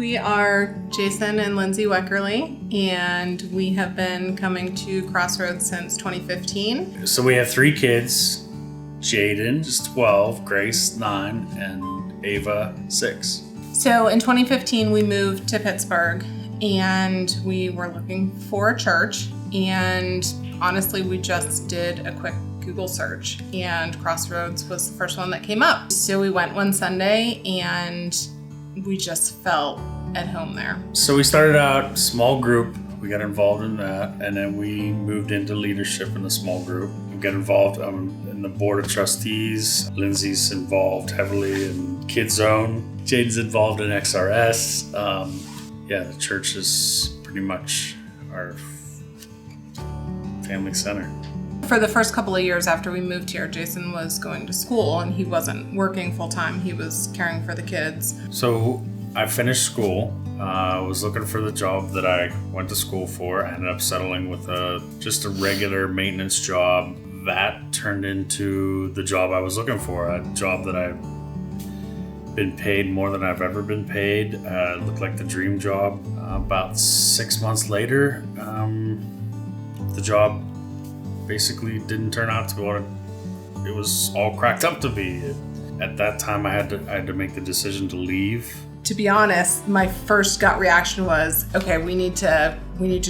We are Jason and Lindsay Weckerly, and we have been coming to Crossroads since 2015. So we have 3 kids. Jaden is 12, Grace 9, and Ava 6. So in 2015, we moved to Pittsburgh, and we were looking for a church. And honestly, we just did a quick Google search, and Crossroads was the first one that came up. So we went one Sunday, and we just felt at home there. So we started out small group. We got involved in that, and then we moved into leadership in the small group. We got involved in the board of trustees. Lindsay's involved heavily in Kids Zone. Jaden's involved in XRS. The church is pretty much our family center. For the first couple of years after we moved here, Jason was going to school, and he wasn't working full time. He was caring for the kids. So I finished school. I was looking for the job that I went to school for. I ended up settling with just a regular maintenance job. That turned into the job I was looking for, a job that I've been paid more than I've ever been paid. It looked like the dream job. About 6 months later, the job basically didn't turn out to be what it was all cracked up to be. At that time, I had to make the decision to leave. To be honest, my first gut reaction was, okay, we need to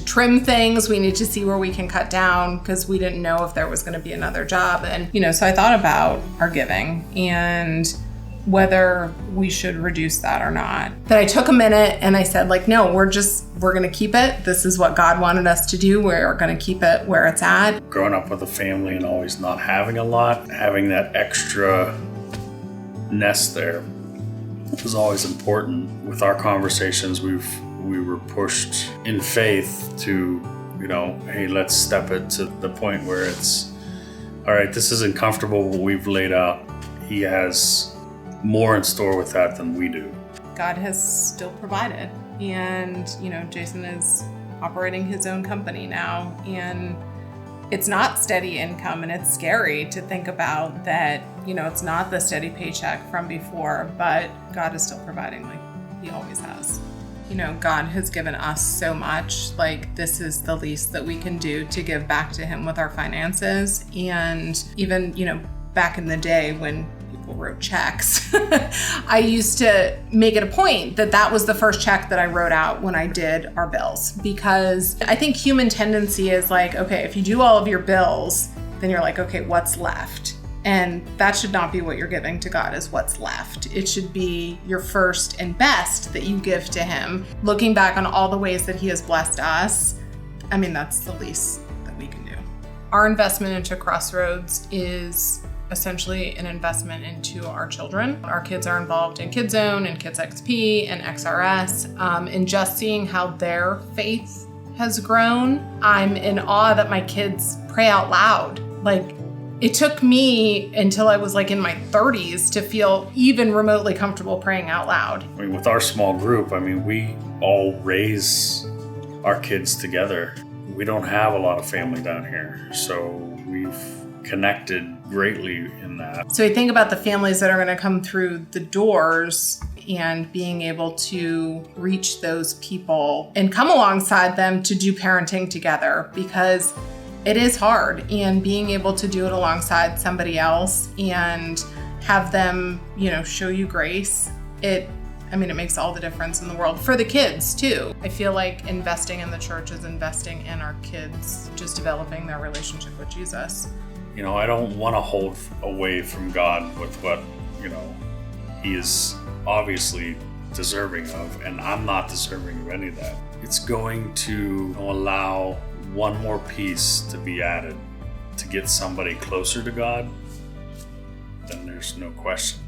trim things. We need to see where we can cut down, because we didn't know if there was going to be another job. And, so I thought about our giving and whether we should reduce that or not. Then I took a minute and I said, no, we're going to keep it. This is what God wanted us to do. We're going to keep it where it's at. Growing up with a family and always not having a lot, having that extra nest there was always important. With our conversations, we were pushed in faith to, hey, let's step it to the point where it's, all right, this isn't comfortable what we've laid out. He has more in store with that than we do. God has still provided. And, Jason is operating his own company now, and it's not steady income, and it's scary to think about that, it's not the steady paycheck from before, but God is still providing like he always has. God has given us so much. This is the least that we can do to give back to him with our finances. And even, back in the day when people wrote checks, I used to make it a point that was the first check that I wrote out when I did our bills, because I think human tendency is okay, if you do all of your bills, then you're okay, what's left? And that should not be what you're giving to God, is what's left. It should be your first and best that you give to him. Looking back on all the ways that he has blessed us, that's the least that we can do. Our investment into Crossroads is essentially an investment into our children. Our kids are involved in Kids Zone and Kids XP and XRS, and just seeing how their faith has grown, I'm in awe that my kids pray out loud. It took me until I was in my 30s to feel even remotely comfortable praying out loud. With our small group, we all raise our kids together. We don't have a lot of family down here, so we've connected greatly in that. So I think about the families that are going to come through the doors and being able to reach those people and come alongside them to do parenting together, because it is hard, and being able to do it alongside somebody else and have them, show you grace. It makes all the difference in the world for the kids too. I feel like investing in the church is investing in our kids, just developing their relationship with Jesus. I don't want to hold away from God with what, he is obviously deserving of, and I'm not deserving of any of that. It's going to allow one more piece to be added to get somebody closer to God. Then there's no question